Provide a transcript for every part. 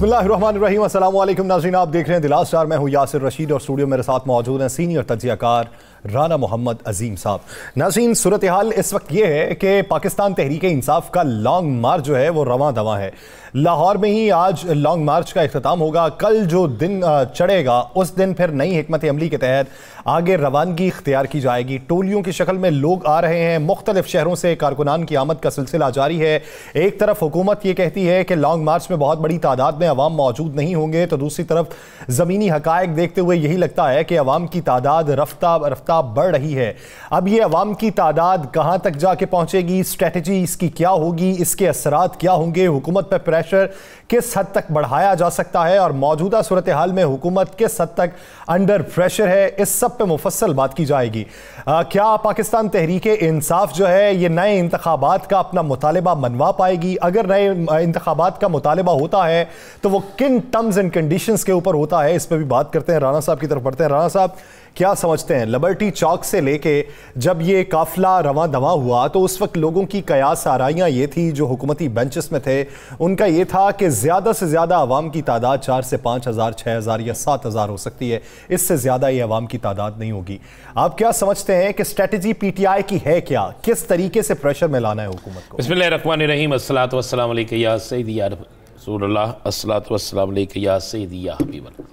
बिस्मिल्लाहिर्रहमानिर्रहीम। अस्सलाम वालेकुम नाज़रीन, आप देख रहे हैं दिलास स्टार। मैं हूं यासिर रशीद और स्टूडियो मेरे साथ मौजूद हैं सीनियर तज्ज़ियाकार राना मोहम्मद अजीम साहब। नाज़रीन, सूरत हाल इस वक्त ये है कि पाकिस्तान तहरीक इंसाफ का लॉन्ग मार्च जो है वो रवां दवा है। लाहौर में ही आज लॉन्ग मार्च का इख्तिताम होगा। कल जो दिन चढ़ेगा उस दिन फिर नई हिकमत अमली के तहत आगे रवानगी इख्तियार की जाएगी। टोलियों की शक्ल में लोग आ रहे हैं, मुख्तलिफ शहरों से कारकुनान की आमद का सिलसिला जारी है। एक तरफ हुकूमत ये कहती है कि लॉन्ग मार्च में बहुत बड़ी तादाद में अवाम मौजूद नहीं होंगे, तो दूसरी तरफ ज़मीनी हकायक देखते हुए यही लगता है कि अवाम की तादाद रफ्ता रफ्ता बढ़ रही है। अब ये अवाम की तादाद कहाँ तक जाके पहुँचेगी, स्ट्रेटजी इसकी क्या होगी, इसके असरात क्या होंगे, हुकूमत पर प्रेशर किस हद तक बढ़ाया जा सकता है और मौजूदा सूरत हाल में हुकूमत किस हद तक अंडर प्रेशर है, इस सब पे मुफस्सल बात की जाएगी। क्या पाकिस्तान तहरीक इंसाफ जो है ये नए इंतखाबात का अपना मुतालिबा मनवा पाएगी? अगर नए इंतखाबात का मुतालिबा होता है तो वो किन टर्म्स एंड कंडीशंस के ऊपर होता है, इस पर भी बात करते हैं। राना साहब की तरफ बढ़ते हैं। राना साहब, क्या समझते हैं, लिबर्टी चौक से लेके जब ये काफिला रवां दवा हुआ तो उस वक्त लोगों की कयास आराइयाँ ये थी, जो हुकूमती बेंचेस में थे उनका ये था कि ज़्यादा से ज़्यादा अवाम की तादाद 4 से 5 हज़ार, 6 हज़ार या 7 हज़ार हो सकती है, इससे ज़्यादा ये अवाम की तादाद नहीं होगी। आप क्या समझते हैं कि स्ट्रेटजी पीटीआई की है क्या, किस तरीके से प्रेशर में लाना है हुकूमत को? बिस्मिल्लाहिर्रहमानिर्रहीम, अस्सलातु वस्सलामु अलैका या सय्यदी या रसूलल्लाह, अस्सलातु वस्सलामु अलैका या सय्यदी या हबीबल्लाह।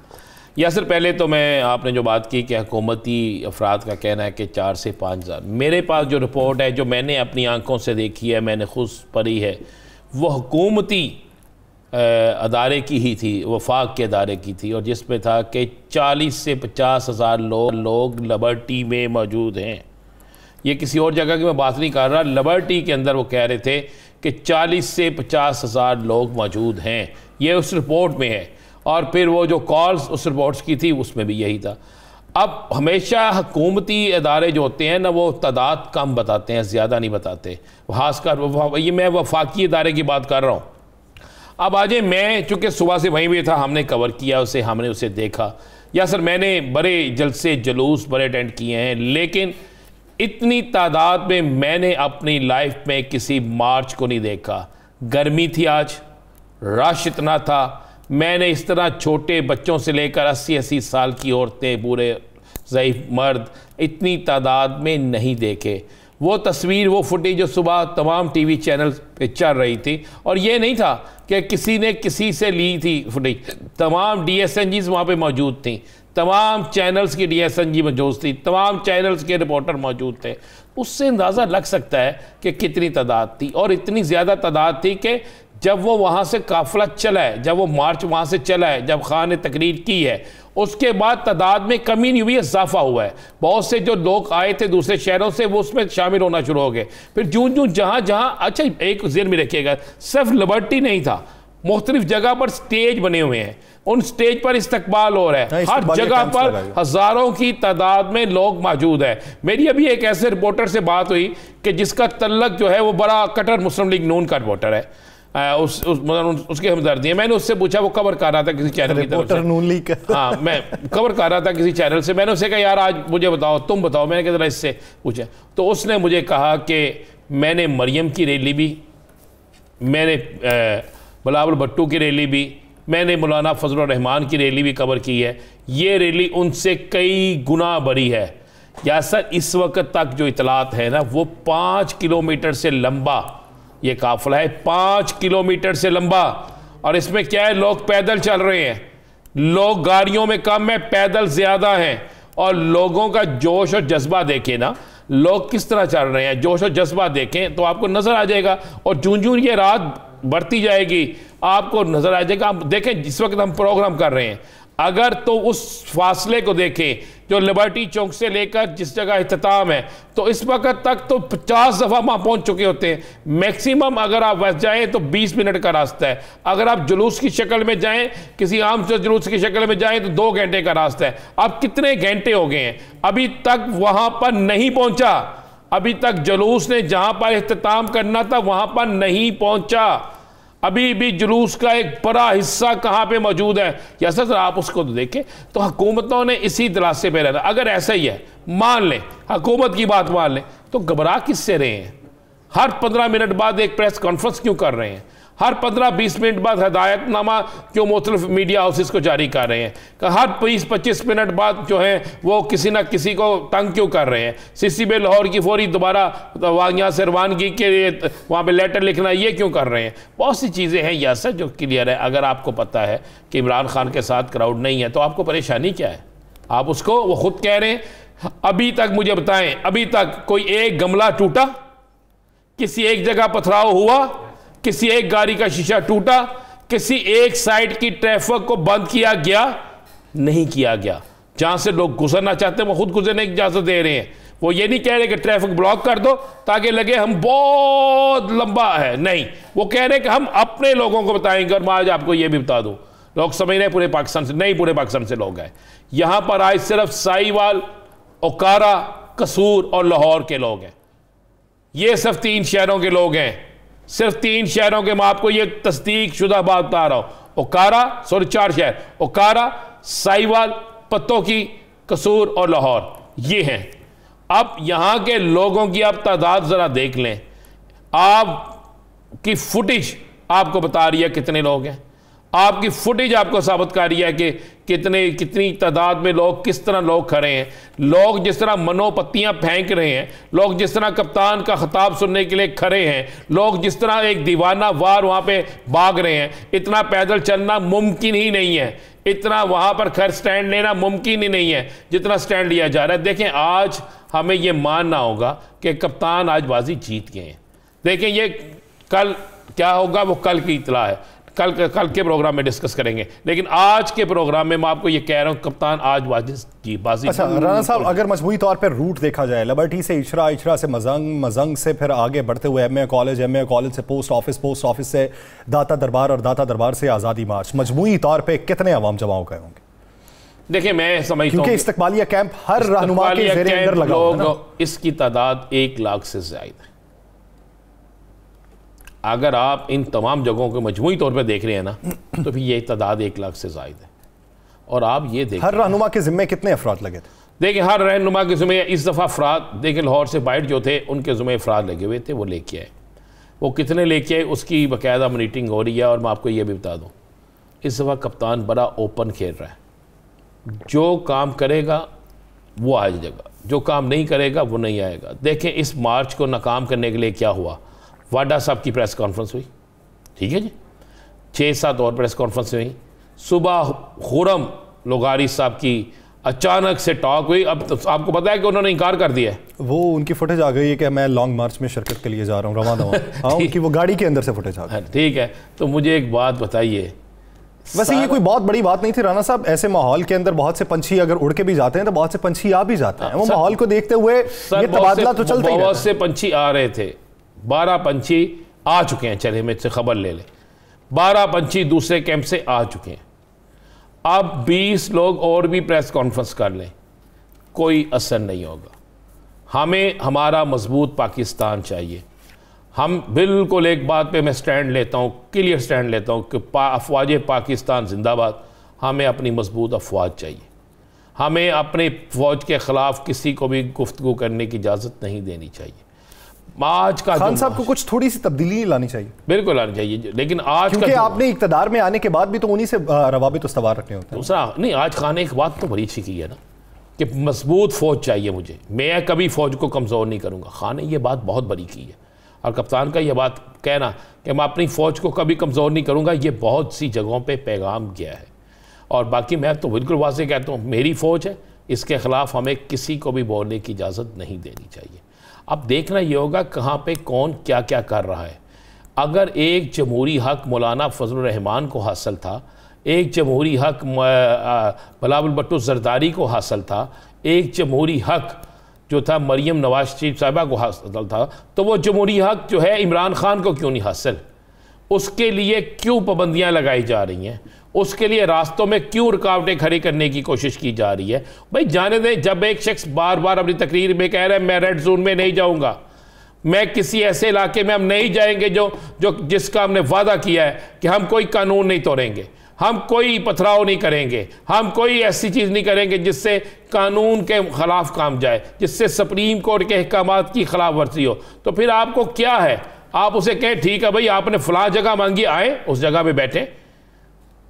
यासिर, पहले तो मैं आपने जो बात की कि हुकूमती अफराद का कहना है कि 4 से 5 हज़ार, मेरे पास जो रिपोर्ट है, जो मैंने अपनी आंखों से देखी है, मैंने खुद पढ़ी है, वो हुकूमती अदारे की ही थी, वफाक के अदारे की थी, और जिसमें था कि 40 से 50 हज़ार लोग लिबर्टी में मौजूद हैं। ये किसी और जगह की मैं बात नहीं कर रहा, लिबर्टी के अंदर वो कह रहे थे कि 40 से 50 हज़ार लोग मौजूद हैं। ये उस रिपोर्ट में है, और फिर वो जो कॉल्स उस रिपोर्ट्स की थी उसमें भी यही था। अब हमेशा हुकूमती अदारे जो होते हैं ना, वो तादाद कम बताते हैं, ज़्यादा नहीं बताते। खासकर ये मैं वफाकी अदारे की बात कर रहा हूँ। अब आज मैं चूँकि सुबह से वहीं भी था, हमने कवर किया उसे, हमने उसे देखा। या सर, मैंने बड़े जलसे जुलूस बड़े अटेंड किए हैं, लेकिन इतनी तादाद में मैंने अपनी लाइफ में किसी मार्च को नहीं देखा। गर्मी थी, आज रश इतना था, मैंने इस तरह छोटे बच्चों से लेकर 80-80 साल की औरतें, बूढ़े ज़ईफ़ मर्द इतनी तादाद में नहीं देखे। वो तस्वीर, वो फुटेज जो सुबह तमाम टीवी चैनल पे चल रही थी, और ये नहीं था कि किसी ने किसी से ली थी फुटेज, तमाम DSNGs वहाँ पे मौजूद थी, तमाम चैनल्स की DSNG मौजूद थी, तमाम चैनल्स के रिपोर्टर मौजूद थे। उससे अंदाज़ा लग सकता है कि कितनी तादाद थी, और इतनी ज़्यादा तादाद थी कि जब वो वहाँ से काफिला चला है, जब वो मार्च वहाँ से चला है, जब खान ने तकरीर की है, उसके बाद तादाद में कमी नहीं हुई, इजाफा हुआ है। बहुत से जो लोग आए थे दूसरे शहरों से, वो उसमें शामिल होना शुरू हो गए। फिर जूं जहाँ जहाँ, अच्छा एक ज़हन में रखिएगा, सिर्फ लिबर्टी नहीं था, मुख्तलिफ जगह पर स्टेज बने हुए हैं, उन स्टेज पर इस्तकबाल हो रहा है, हर जगह पर हज़ारों की तादाद में लोग मौजूद है। मेरी अभी एक ऐसे रिपोर्टर से बात हुई कि जिसका तल्लक जो है वो बड़ा कट्टर मुस्लिम लीग नून का रिपोर्टर है, उसके हमदर्दी है। मैंने उससे पूछा, वो कवर कर रहा था किसी चैनल की तरफ से, हाँ, मैं कवर कर रहा था किसी चैनल से। मैंने उससे कहा, यार आज मुझे बताओ, तुम बताओ। मैंने कहा जरा इससे पूछा, तो उसने मुझे कहा कि मैंने मरियम की रैली भी, मैंने बिलावल भट्टू की रैली भी, मैंने मौलाना फजलुर रहमान की रैली भी कवर की है। ये रैली उनसे कई गुना बड़ी है। या सर, इस वक्त तक जो इतलात है ना, वो 5 किलोमीटर से लंबा ये काफिला है, 5 किलोमीटर से लंबा। और इसमें क्या है, लोग पैदल चल रहे हैं, लोग गाड़ियों में कम है, पैदल ज़्यादा हैं। और लोगों का जोश और जज्बा देखें ना, लोग किस तरह चल रहे हैं, जोश और जज्बा देखें तो आपको नज़र आ जाएगा। और जूं ये रात बढ़ती जाएगी, आपको नज़र आ जाएगा। आप देखें, जिस वक्त हम प्रोग्राम कर रहे हैं, अगर तो उस फासले को देखें जो लिबर्टी चौक से लेकर जिस जगह इख्तिताम है, तो इस वक्त तक तो 50 दफ़ा वहाँ पहुँच चुके होते हैं मैक्सिमम। अगर आप वैसे जाएँ तो 20 मिनट का रास्ता है, अगर आप जुलूस की शक्ल में जाएँ, किसी आम से जुलूस की शक्ल में जाएँ तो 2 घंटे का रास्ता है। अब कितने घंटे हो गए हैं, अभी तक वहाँ पर नहीं पहुँचा। अभी तक जुलूस ने जहाँ पर इख्तिताम करना था वहाँ पर नहीं पहुँचा। अभी भी जुलूस का एक बड़ा हिस्सा कहाँ पे मौजूद है। या सर, आप उसको तो देखें, तो हुकूमतों ने इसी दरास्ते पे रहना। अगर ऐसा ही है, मान लें हुकूमत की बात मान लें, तो घबरा किससे रहे हैं? हर 15 मिनट बाद एक प्रेस कॉन्फ्रेंस क्यों कर रहे हैं? हर 15-20 मिनट बाद हदायतनामा क्यों मुख्तलिफ मीडिया हाउसेस को जारी कर रहे हैं? हर 20-25 मिनट बाद जो है वो किसी ना किसी को तंग क्यों कर रहे हैं? CCB लाहौर की फौरी दोबारा यहाँ से रवानगी के लिए वहाँ पे लेटर लिखना, ये क्यों कर रहे हैं? बहुत सी चीज़ें हैं यासर जो क्लियर है। अगर आपको पता है कि इमरान खान के साथ क्राउड नहीं है तो आपको परेशानी क्या है? आप उसको, वो खुद कह रहे हैं अभी तक मुझे बताएं, अभी तक कोई एक गमला टूटा? किसी एक जगह पथराव हुआ? किसी एक गाड़ी का शीशा टूटा? किसी एक साइड की ट्रैफिक को बंद किया गया? नहीं किया गया। जहां से लोग गुजरना चाहते हैं वो खुद गुजरने की इजाजत दे रहे हैं। वो ये नहीं कह रहे कि ट्रैफिक ब्लॉक कर दो ताकि लगे हम बहुत लंबा है, नहीं, वो कह रहे हैं कि हम अपने लोगों को बताएंगे। और मैं आज आपको ये भी बता दूं, लोग समझ रहे हैं पूरे पाकिस्तान से, नहीं, पूरे पाकिस्तान से लोग आए यहां पर। आज सिर्फ साहिवाल, ओकारा, कसूर और लाहौर के लोग हैं। ये सिर्फ 3 शहरों के लोग हैं, सिर्फ 3 शहरों के। मैं आपको ये तस्दीक शुदा बात बता रहा हूं। ओकारा, 4 शहर, ओकारा, साहिवाल, पत्तोकी, कसूर और लाहौर, ये हैं। अब यहां के लोगों की आप तादाद जरा देख लें, आपकी फुटेज आपको बता रही है कितने लोग हैं। आपकी फुटेज आपको साबित कर रही है कि कितनी तादाद में लोग, किस तरह लोग खड़े हैं। लोग जिस तरह मनोपत्तियां फेंक रहे हैं, लोग जिस तरह कप्तान का खिताब सुनने के लिए खड़े हैं, लोग जिस तरह एक दीवाना वार वहां पे भाग रहे हैं। इतना पैदल चलना मुमकिन ही नहीं है, इतना वहां पर खैर स्टैंड लेना मुमकिन ही नहीं है जितना स्टैंड लिया जा रहा है। देखें, आज हमें यह मानना होगा कि कप्तान आज बाजी जीत गए हैं। देखें, ये कल क्या होगा वो कल की इतला है, कल के प्रोग्राम में डिस्कस करेंगे, लेकिन आज के प्रोग्राम में मैं आपको ये कह रहा हूं कप्तान आज बाजी। अच्छा राना साहब, अगर मजमूई तौर पर रूट देखा जाए, लिबर्टी से इशरा, इशरा से मजंग, मजंग से फिर आगे बढ़ते हुए MA कॉलेज, MA कॉलेज से पोस्ट ऑफिस, पोस्ट ऑफिस से दाता दरबार और दाता दरबार से आज़ादी मार्च, मजमूई तौर पर कितने अवाम जमा हो गए होंगे? देखिए, मैं समझता हूं क्योंकि इस्तकबालिया कैंप हर रहनुमा के ज़ेरे अंदर लगा हुआ है। इसकी तादाद 1 लाख से ज्यादा है। अगर आप इन तमाम जगहों को मजमूई तौर पे देख रहे हैं ना, तो फिर ये तादाद 1 लाख से ज़ायद है। और आप ये देखें, हर रहनुमा के ज़िम्मे कितने अफराद लगे थे? देखिए, हर रहनुमा के ज़िम्मे इस दफ़ा अफराद, देखिए लाहौर से बाइट जो थे उनके ज़िम्मे अफराद लगे हुए थे, वो लेके आए। वो कितने लेके आए उसकी बाकायदा मीटिंग हो रही है। और मैं आपको ये भी बता दूँ, इस दफ़ा कप्तान बड़ा ओपन खेल रहा है। जो काम करेगा वो आ जाएगा, जो काम नहीं करेगा वो नहीं आएगा। देखें, इस मार्च को नाकाम करने के लिए क्या हुआ? वाडा साहब की प्रेस कॉन्फ्रेंस हुई, ठीक है जी, 6-7 और प्रेस कॉन्फ्रेंस हुई। सुबह खुरम लोगारी साहब की अचानक से टॉक हुई। अब तो आपको पता है कि उन्होंने इनकार कर दिया है। वो उनकी फुटेज आ गई है कि मैं लॉन्ग मार्च में शिरकत के लिए जा रहा हूँ, रवाना हूँ। हाँ, उनकी वो गाड़ी के अंदर से फुटेज आ गई। ठीक है, तो मुझे एक बात बताइए, वैसे ये कोई बहुत बड़ी बात नहीं थी राना साहब। ऐसे माहौल के अंदर बहुत से पंछी अगर उड़ के भी जाते हैं तो बहुत से पंछी आ भी जाते हैं। वो माहौल को देखते हुए ये तबादला तो चलता ही रहता है। बहुत से पंछी आ रहे थे, 12 पंछी आ चुके हैं। चले मेरे से खबर ले लें, 12 पंछी दूसरे कैंप से आ चुके हैं। अब 20 लोग और भी प्रेस कॉन्फ्रेंस कर लें, कोई असर नहीं होगा। हमें हमारा मजबूत पाकिस्तान चाहिए। हम बिल्कुल एक बात पे मैं स्टैंड लेता हूँ, क्लियर स्टैंड लेता हूँ कि अफवाज पाकिस्तान जिंदाबाद। हमें अपनी मजबूत अफवाज चाहिए। हमें अपने फ़ौज के ख़िलाफ़ किसी को भी गुफ्तगू करने की इजाज़त नहीं देनी चाहिए। आज का खान साहब को कुछ थोड़ी सी तब्दीली लानी चाहिए, बिल्कुल लानी चाहिए, लेकिन आज क्योंकि आपने इक़्तिदार में आने के बाद भी तो उन्हीं से रवाबित इस्तवार रखने होते हैं। दूसरा नहीं, आज खान ने एक बात तो बड़ी अच्छी की है ना कि मजबूत फ़ौज चाहिए मुझे, मैं कभी फ़ौज को कमज़ोर नहीं करूँगा। खान ने यह बात बहुत बड़ी की है। और कप्तान का यह बात कहना कि मैं अपनी फ़ौज को कभी कमज़ोर नहीं करूँगा, ये बहुत सी जगहों पर पैगाम गया है। और बाकी मैं तो बिल्कुल वाज़ेह कहता हूँ, मेरी फ़ौज है, इसके ख़िलाफ़ हमें किसी को भी बोलने की इजाज़त नहीं देनी चाहिए। अब देखना ये होगा कहाँ पे कौन क्या क्या कर रहा है। अगर एक जमहूरी हक़ मौलाना फजलुर रहमान को हासिल था, एक जमहूरी हक़ बिलावल भुट्टो ज़रदारी को हासिल था, एक जमहूरी हक़ जो था मरियम नवाज शरीफ साहिबा को हासिल था, तो वो जमहूरी हक़ जो है इमरान खान को क्यों नहीं हासिल? उसके लिए क्यों पाबंदियाँ लगाई जा रही हैं? उसके लिए रास्तों में क्यों रुकावटें खड़ी करने की कोशिश की जा रही है? भाई जाने दें। जब एक शख्स बार बार अपनी तकरीर में कह रहा है मैं रेड जोन में नहीं जाऊंगा, मैं किसी ऐसे इलाके में हम नहीं जाएंगे जो जिसका हमने वादा किया है कि हम कोई कानून नहीं तोड़ेंगे, हम कोई पथराव नहीं करेंगे, हम कोई ऐसी चीज़ नहीं करेंगे जिससे कानून के खिलाफ काम जाए, जिससे सुप्रीम कोर्ट के अहकामात की खिलाफ वर्जी हो। तो फिर आपको क्या है, आप उसे कहें ठीक है भाई आपने फलां जगह मांगी, आए उस जगह पे बैठे।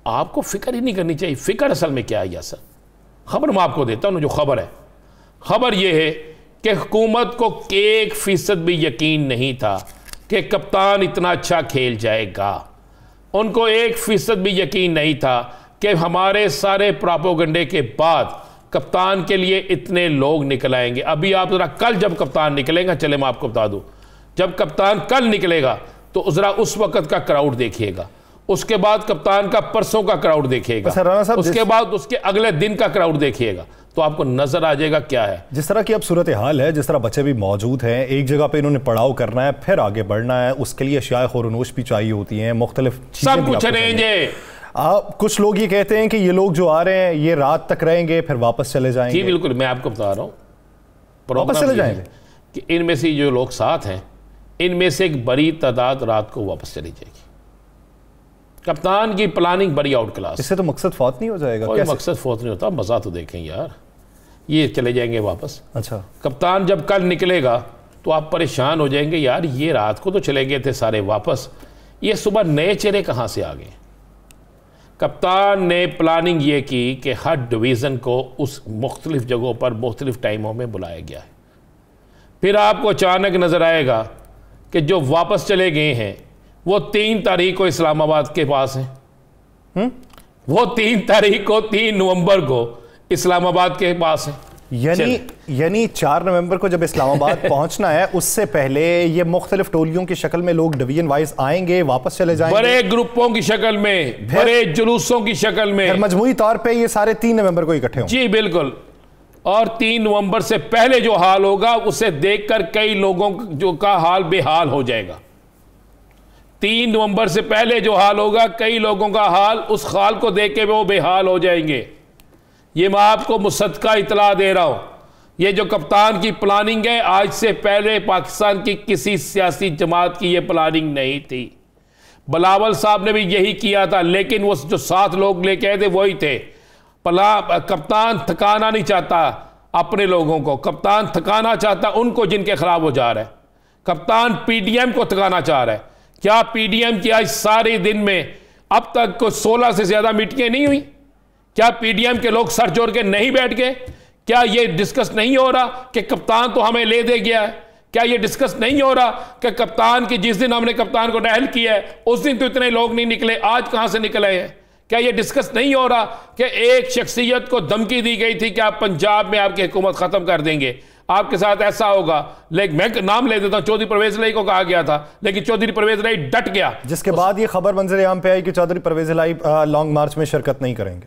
आपको फिक्र ही नहीं करनी चाहिए। फिक्र असल में क्या है यासर, खबर मैं आपको देता हूँ जो खबर है। खबर यह है कि हुकूमत को 1% भी यकीन नहीं था कि कप्तान इतना अच्छा खेल जाएगा। उनको 1% भी यकीन नहीं था कि हमारे सारे प्रोपेगेंडे के बाद कप्तान के लिए इतने लोग निकल आएंगे। अभी आप ज़रा कल जब कप्तान निकलेगा, चले मैं आपको बता दूं, जब कप्तान कल निकलेगा तो ज़रा उस वक्त का क्राउड देखिएगा, उसके बाद कप्तान का परसों का क्राउड देखिएगा, उसके बाद उसके अगले दिन का क्राउड देखिएगा, तो आपको नजर आ जाएगा क्या है। जिस तरह की अब सूरत हाल है, जिस तरह बच्चे भी मौजूद हैं, एक जगह पे इन्होंने पड़ाव करना है, फिर आगे बढ़ना है, उसके लिए अशिया खुरनोश भी चाहिए होती हैं, मुख्तलिफ सब कुछ अरेंज है। कुछ लोग ये कहते हैं कि ये लोग जो आ रहे हैं ये रात तक रहेंगे फिर वापस चले जाएंगे। जी बिल्कुल, मैं आपको बता रहा हूँ, वापस चले जाएंगे कि इनमें से जो लोग साथ हैं, इनमें से एक बड़ी तादाद रात को वापस चली जाएगी। कप्तान की प्लानिंग बड़ी आउट क्लास। इससे तो मकसद फौत नहीं हो जाएगा? कोई मकसद फौत नहीं होता, मजा तो देखें यार, ये चले जाएंगे वापस। अच्छा, कप्तान जब कल निकलेगा तो आप परेशान हो जाएंगे, यार ये रात को तो चले गए थे सारे वापस, ये सुबह नए चेहरे कहाँ से आ गए। कप्तान ने प्लानिंग ये की कि हर डिवीज़न को उस मुख्तलिफ जगहों पर मुख्तलिफ टाइमों में बुलाया गया है। फिर आपको अचानक नज़र आएगा कि जो वापस चले गए हैं वो 3 तारीख को इस्लामाबाद के पास हैं। वो 3 तारीख को 3 नवंबर को इस्लामाबाद के पास है। यानी 4 नवंबर को जब इस्लामाबाद पहुंचना है उससे पहले ये मुख्तलिफ टोलियों की शक्ल में लोग डिवीजन वाइज आएंगे, वापस चले जाएंगे, बड़े ग्रुपों की शक्ल में, बड़े जुलूसों की शक्ल में, मजमूई तौर पे ये सारे 3 नवंबर को इकट्ठे होंगे। जी बिल्कुल। और 3 नवंबर से पहले जो हाल होगा उसे देखकर कई लोगों जो का हाल बेहाल हो जाएगा। 3 नवंबर से पहले जो हाल होगा, कई लोगों का हाल उस हाल को देख के वो बेहाल हो जाएंगे। ये मैं आपको मुसद्दका इतला दे रहा हूं। ये जो कप्तान की प्लानिंग है, आज से पहले पाकिस्तान की किसी सियासी जमात की ये प्लानिंग नहीं थी। बिलावल साहब ने भी यही किया था, लेकिन वो जो 7 लोग लेके आए थे वही थे। कप्तान थकाना नहीं चाहता अपने लोगों को, कप्तान थकाना चाहता उनको जिनके खिलाफ वो जा रहा है। कप्तान पीडीएम को थकाना चाह रहा है। क्या पीडीएम की आज सारे दिन में अब तक को 16 से ज्यादा मीटिंगें नहीं हुई? क्या पीडीएम के लोग सर जोड़ के नहीं बैठ गए? क्या ये डिस्कस नहीं हो रहा कि कप्तान तो हमें ले दे गया है? क्या ये डिस्कस नहीं हो रहा कि कप्तान की जिस दिन हमने कप्तान को नाअहल किया है उस दिन तो इतने लोग नहीं निकले, आज कहां से निकल आए हैं? क्या ये डिस्कस नहीं हो रहा कि एक शख्सियत को धमकी दी गई थी कि आप पंजाब में आपकी हुकूमत खत्म कर देंगे, आपके साथ ऐसा होगा? लेकिन मैं नाम ले देता हूं, चौधरी परवेज लाई को कहा गया था, लेकिन चौधरी परवेज लाई डट गया। जिसके बाद ये खबर मंजर आम पे आई कि चौधरी परवेज लाई लॉन्ग मार्च में शिरकत नहीं करेंगे।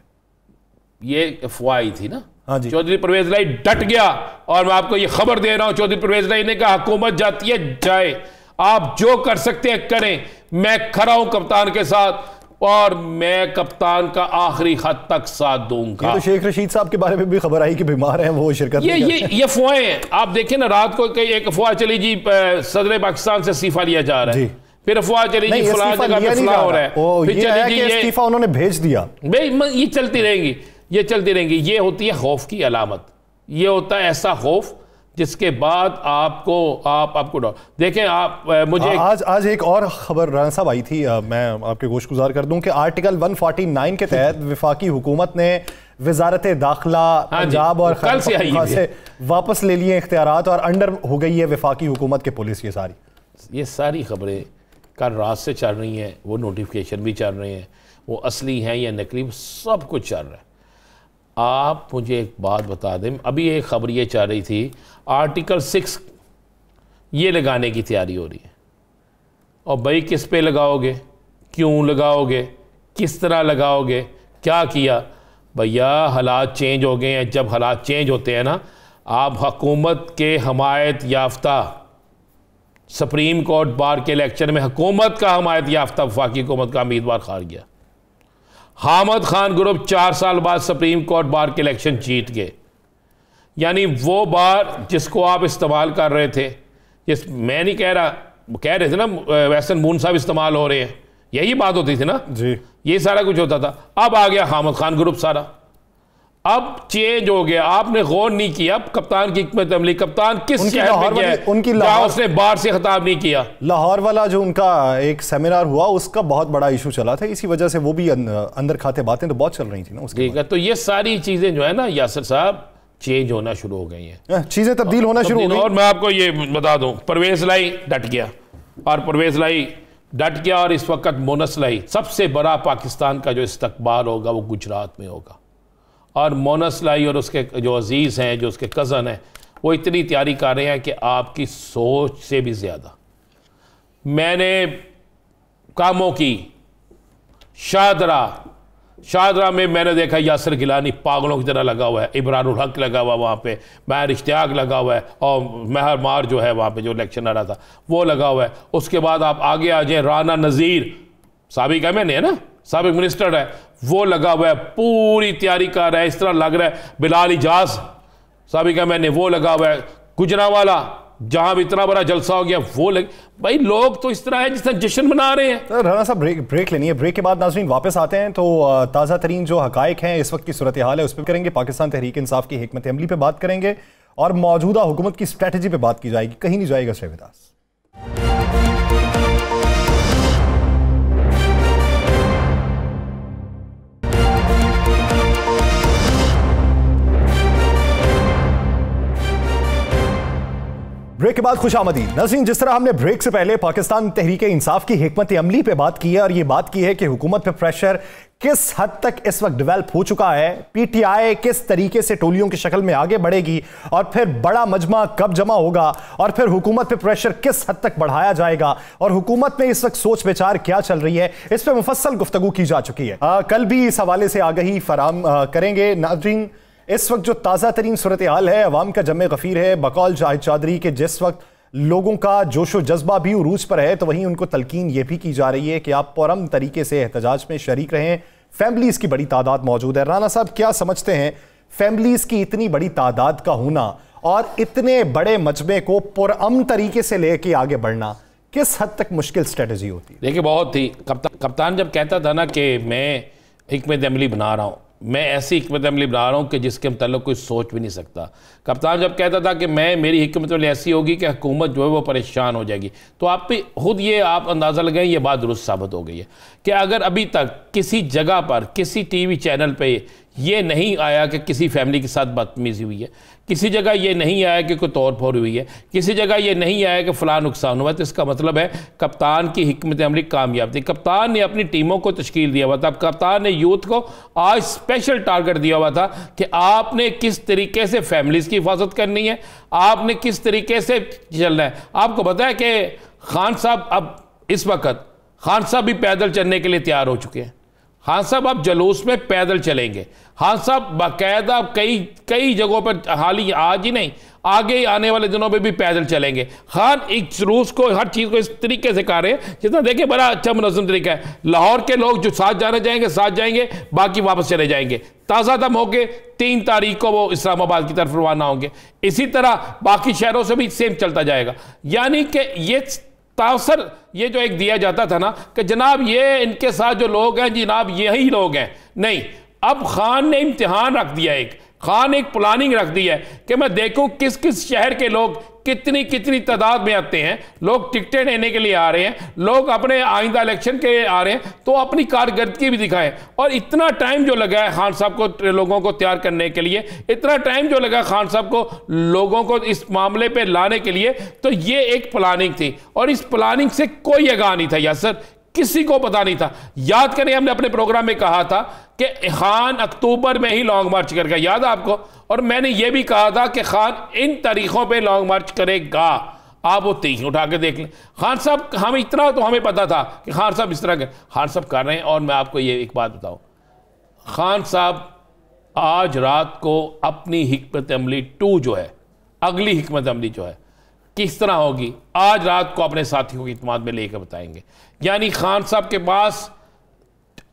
ये अफवाह आई थी ना। हाँ जी। चौधरी परवेज लाई डट गया और मैं आपको ये खबर दे रहा हूं, चौधरी परवेज लाई ने कहा हुकूमत जाती है जाए, आप जो कर सकते हैं करें, मैं खड़ा हूं कप्तान के साथ और मैं कप्तान का आखिरी हद तक साथ दूंगा। तो शेख रशीद साहब के बारे में भी खबर आई कि बीमार हैं, वो शिरकत ये अफवाहें हैं। आप देखें ना, रात को एक अफवाह चली जी सदर पाकिस्तान से इस्तीफा लिया जा रहा है, फिर अफवाह चली जी फलां जगह पे फलां हो रहा है, फिर चली जी ये इस्तीफा उन्होंने भेज दिया। ये चलती रहेंगी, ये चलती रहेंगी। ये होती है खौफ की अलामत, ये होता है ऐसा खौफ जिसके बाद आपको देखें। आप मुझे आज एक और खबर राना साहब आई थी, मैं आपके गोश गुजार कर दूं कि आर्टिकल 149 के तहत विफाकी हुकूमत ने वजारत दाखिला पंजाब और कल से वापस ले लिए इख्तियारात और अंडर हो गई है विफाकी हुकूमत के पुलिस। ये सारी खबरें कल रात से चल रही हैं, वो नोटिफिकेशन भी चल रहे हैं, वो असली हैं या नकली, सब कुछ चल रहा है। आप मुझे एक बात बता दें, अभी एक खबर ये चल रही थी आर्टिकल 6 ये लगाने की तैयारी हो रही है। और भाई किस पे लगाओगे, क्यों लगाओगे, किस तरह लगाओगे, क्या किया? भैया हालात चेंज हो गए हैं। जब हालात चेंज होते हैं ना, आप हुकूमत के हमायत याफ्ता सुप्रीम कोर्ट बार के इलेक्शन में हुकूमत का हमायत याफ्ता वफाकी हुकूमत का उम्मीदवार हार गया। हामिद खान ग्रुप 4 साल बाद सुप्रीम कोर्ट बार के इलेक्शन जीत गए। यानी वो बार जिसको आप इस्तेमाल कर रहे थे, मैं नहीं कह रहा, कह रहे थे ना वैसन मून साहब इस्तेमाल हो रहे हैं, यही बात होती थी ना जी, ये सारा कुछ होता था। अब आ गया हामिद खान ग्रुप सारा, अब चेंज हो गया। आपने गौर नहीं किया कप्तान की हिकमत अमली, कप्तान किस शहर में गया है, उनकी उसने बाहर से खिताब नहीं किया। लाहौर वाला जो उनका एक सेमिनार हुआ उसका बहुत बड़ा इशू चला था, इसी वजह से वो भी अंदर खाते बातें तो बहुत चल रही थी ना उसके। ठीक है, तो ये सारी चीजें जो है ना यासिर साहब चेंज होना शुरू हो गई हैं, चीजें तब्दील होना शुरू हो गई। और मैं आपको ये बता दूं, परवेज लाई डट गया, और परवेज लाई डट गया, और इस वक्त मोनस लाई, सबसे बड़ा पाकिस्तान का जो इस्तकबाल होगा वो गुजरात में होगा। और मोनस लाई और उसके जो अजीज़ हैं, जो उसके कज़न हैं, वो इतनी तैयारी कर रहे हैं कि आपकी सोच से भी ज़्यादा। मैंने कामों की शाहदरा में मैंने देखा यासिर गिलानी पागलों की तरह लगा हुआ है, इब्रारुल हक लगा हुआ वहाँ पे, महर इश्तियाक लगा हुआ है, और महर मार जो है वहाँ पे जो इलेक्शन आ रहा था वो लगा हुआ है। उसके बाद आप आगे आ जाए, राना नज़ीर साबिक एमएन है ना, साबिक मिनिस्टर है, वो लगा हुआ है, पूरी तैयारी कर रहा है। इस तरह लग रहा है बिलाल इजाज साबिक एमएन वो लगा हुआ है, गुजरांवाला जहां भी इतना बड़ा जलसा हो गया वो भाई लोग तो इस तरह है जिस तरह जश्न मना रहे हैं। राना साहब ब्रेक लेनी है, ब्रेक के बाद नाज़रीन वापस आते हैं तो ताज़ा तरीन जो हकायक हैं इस वक्त की सूरत हाल है उस पर करेंगे, पाकिस्तान तहरीक इंसाफ की हिकमत अमली पे बात करेंगे और मौजूदा हुकूमत की स्ट्रेटजी पे बात की जाएगी। कहीं नहीं जाएगा शहविदास। ब्रेक के बाद खुश आमदीद नाज़रीन। जिस तरह हमने ब्रेक से पहले पाकिस्तान तहरीक इंसाफ की हिकमत अमली पे बात की है और ये बात की है कि हुकूमत पे प्रेशर किस हद तक इस वक्त डेवलप हो चुका है, पीटीआई किस तरीके से टोलियों की शक्ल में आगे बढ़ेगी और फिर बड़ा मजमा कब जमा होगा और फिर हुकूमत पे प्रेशर किस हद तक बढ़ाया जाएगा और हुकूमत में इस वक्त सोच विचार क्या चल रही है, इस पर मुफस्सल गुफ्तगू की जा चुकी है। कल भी इस हवाले से आगाही फराम करेंगे। नाज़रीन इस वक्त जो ताज़ा तरीन सूरत हाल है, अवाम का जमे गफीर है। बकौल जाहिद चौधरी के जिस वक्त लोगों का जोशो जज्बा भी उरूज पर है तो वहीं उनको तलकीन ये भी की जा रही है कि आप पुरअमन तरीके से एहतजाज में शरीक रहें। फैमिलीज़ की बड़ी तादाद मौजूद है। राना साहब क्या समझते हैं फैमिलीज़ की इतनी बड़ी तादाद का होना और इतने बड़े मजमे को पुरअमन तरीके से लेके आगे बढ़ना किस हद तक मुश्किल स्ट्रेटजी होती है? देखिए बहुत थी। कप्तान जब कहता था ना कि मैं हिकमत अमली बना रहा हूँ, मैं ऐसी हिकमत अमली बना रहा हूँ कि जिसके मतलब कोई सोच भी नहीं सकता। कप्तान जब कहता था कि मेरी हिकमत अमली ऐसी होगी कि हुकूमत जो है वो परेशान हो जाएगी, तो आप भी खुद ये आप अंदाज़ा लगाएं, ये बात दुरुस्त साबित हो गई है कि अगर अभी तक किसी जगह पर किसी टीवी चैनल पे ये नहीं आया कि किसी फैमिली के साथ बदतमीज़ी हुई है, किसी जगह ये नहीं आया कि कोई तोड़ फोड़ हुई है, किसी जगह ये नहीं आया कि फ़लाँ नुकसान हुआ, तो इसका मतलब है कप्तान की हिकमत अमली कामयाब थी। कप्तान ने अपनी टीमों को तश्कील दिया हुआ था। कप्तान ने यूथ को आज स्पेशल टारगेट दिया हुआ था कि आपने किस तरीके से फैमिलीज़ की हिफाजत करनी है, आपने किस तरीके से चलना है। आपको पता है कि खान साहब अब इस वक्त खान साहब भी पैदल चलने के लिए तैयार हो चुके हैं। खान साहब अब जलूस में पैदल चलेंगे। खान साहब बाकायदा कई जगहों पर हाल ही आज ही नहीं आगे आने वाले दिनों में भी पैदल चलेंगे। खान एक जलूस को हर चीज़ को इस तरीके से कर रहे हैं जितना देखिए बड़ा अच्छा मुनज़्ज़म तरीका है। लाहौर के लोग जो साथ जाने जाएंगे साथ जाएंगे, बाकी वापस चले जाएंगे। ताज़ा दम होके 3 तारीख को वो इस्लामाबाद की तरफ रवाना होंगे। इसी तरह बाकी शहरों से भी सेम चलता जाएगा। यानी कि ये तासर ये जो एक दिया जाता था ना कि जनाब ये इनके साथ जो लोग हैं जनाब यही लोग हैं, नहीं, अब खान ने इम्तिहान रख दिया, एक खान एक प्लानिंग रख दी है कि मैं देखूं किस किस शहर के लोग कितनी तादाद में आते हैं। लोग टिकटें लेने के लिए आ रहे हैं, लोग अपने आइंदा इलेक्शन के लिए आ रहे हैं, तो अपनी कारकर्दगी भी दिखाएं। और इतना टाइम जो लगा है खान साहब को लोगों को तैयार करने के लिए, इतना टाइम जो लगा खान साहब को लोगों को इस मामले पे लाने के लिए, तो ये एक प्लानिंग थी और इस प्लानिंग से कोई आगाह नहीं था यासर, किसी को पता नहीं था। याद करें हमने अपने प्रोग्राम में कहा था कि खान अक्टूबर में ही लॉन्ग मार्च करेगा, याद है आपको? और मैंने यह भी कहा था कि खान इन तारीखों पे लॉन्ग मार्च करेगा। आप वो तारीख उठा के देख लें। खान साहब हम इतना तो हमें पता था कि खान साहब इस तरह के खान साहब कर रहे हैं। और मैं आपको ये एक बात बताऊं, खान साहब आज रात को अपनी हिकमत अमली 2 जो है, अगली हिकमत अमली जो है किस तरह होगी, आज रात को अपने साथियों की इत्मीनान में लेकर बताएंगे। यानी खान साहब के पास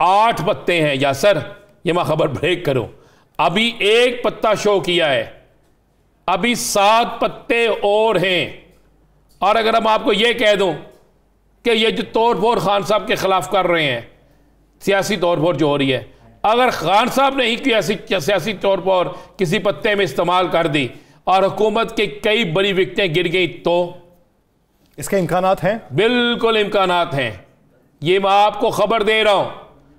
8 पत्ते हैं यासर, ये मैं खबर ब्रेक करूं, अभी 1 पत्ता शो किया है, अभी 7 पत्ते और हैं। और अगर हम आपको यह कह दूं कि ये जो तोड़ फोड़ खान साहब के खिलाफ कर रहे हैं, सियासी तोड़ फोड़ जो हो रही है, अगर खान साहब ने ही कोई ऐसी सियासी तौर पर किसी पत्ते में इस्तेमाल कर दी और हुकूमत की कई बड़ी विकटें गिर गई तो इसके इम्कानात हैं, बिल्कुल इम्कानात हैं। ये मैं आपको खबर दे रहा हूं,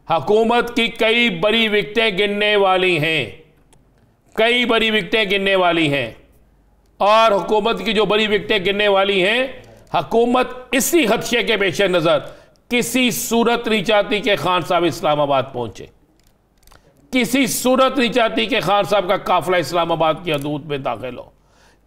हुकूमत की कई बड़ी विकटें गिरने वाली हैं, कई बड़ी विकटें गिरने वाली हैं। और हुकूमत की जो बड़ी विकटें गिरने वाली हैं, हुकूमत इसी खदशे के पेश नज़र किसी सूरत नहीं चाहती कि खान साहब इस्लामाबाद पहुंचे, किसी सूरत नहीं चाहती कि खान साहब का काफिला इस्लामाबाद की हदूद में दाखिल हो,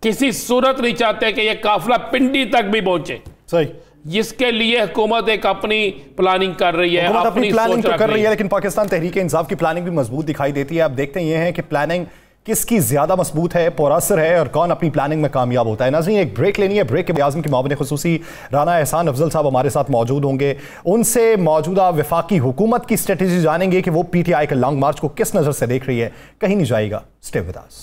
किसी सूरत नहीं चाहते कि यह काफिला पिंडी तक भी पहुंचे। सही, जिसके लिए हुकूमत एक अपनी प्लानिंग कर रही है, अपनी प्लानिंग तो कर रही है, लेकिन पाकिस्तान तहरीक इंसाफ की प्लानिंग भी मजबूत दिखाई देती है। आप देखते हैं ये है कि प्लानिंग किसकी ज्यादा मजबूत है, पुरअसर है, और कौन अपनी प्लानिंग में कामयाब होता है। नाज़रीन, एक ब्रेक लेनी है। ब्रेक के आज़म के मामले खुसूसी राना एहसान अफजल साहब हमारे साथ मौजूद होंगे। उनसे मौजूदा वफाकी हुकूमत की स्ट्रेटेजी जानेंगे कि वो PTI के लॉन्ग मार्च को किस नज़र से देख रही है। कहीं नहीं जाएगा, स्टे विद अस।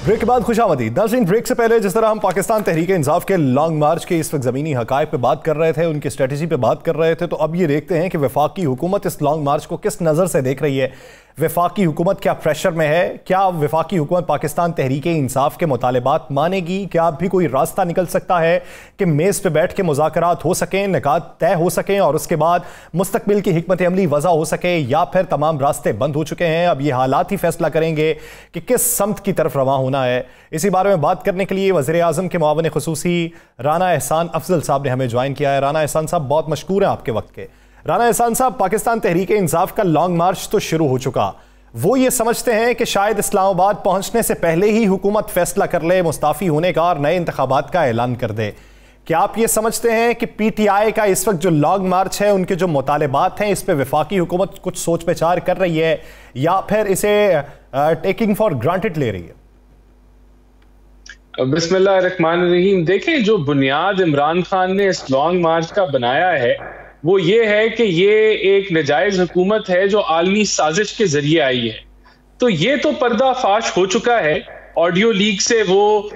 ब्रेक के बाद खुशामदीद। नाज़रीन, ब्रेक से पहले जिस तरह हम पाकिस्तान तहरीक इंसाफ के लॉन्ग मार्च के इस वक्त ज़मीनी हक़ाइक़ पे बात कर रहे थे, उनकी स्ट्रेटजी पे बात कर रहे थे, तो अब ये देखते हैं कि वफाकी हुकूमत इस लॉन्ग मार्च को किस नज़र से देख रही है। वफाकी हुकूमत क्या प्रेशर में है? क्या वफाकी हुकूमत पाकिस्तान तहरीक इंसाफ के मुतालबात मानेगी? क्या अब भी कोई रास्ता निकल सकता है कि मेज़ पे बैठ के मुज़ाकरात हो सकें, निकात तय हो सकें और उसके बाद मुस्तकबिल की हिकमत अमली वज़ा हो सके, या फिर तमाम रास्ते बंद हो चुके हैं? अब ये हालात ही फैसला करेंगे कि किस समत की तरफ रवां होना है। इसी बारे में बात करने के लिए वज़ीर आज़म के मुआविन खुसूसी राना एहसान अफजल साहब ने हमें ज्वाइन किया है। राना एहसान साहब, बहुत मशकूर हैं आपके वक्त के। राना एहसान साहब, पाकिस्तान तहरीक इंसाफ का लॉन्ग मार्च तो शुरू हो चुका, वो ये समझते हैं कि शायद इस्लामाबाद पहुंचने से पहले ही हुकूमत फैसला कर ले मुस्ताफ़ी होने का और नए इंतखाबात का ऐलान कर दे। क्या आप ये समझते हैं कि PTI का इस वक्त जो लॉन्ग मार्च है, उनके जो मुतालबात हैं, इस पर वफाकी हुकूमत कुछ सोच विचार कर रही है या फिर इसे टेकिंग फॉर ग्रांटेड ले रही है? बिस्मिल्लाहिर्रहमानिर्रहीम। देखें, जो बुनियाद इमरान खान ने इस लॉन्ग मार्च का बनाया है वो ये है कि ये एक नाजायज हुकूमत है जो आलमी साजिश के जरिए आई है। तो ये तो पर्दाफाश हो चुका है, ऑडियो लीक से वो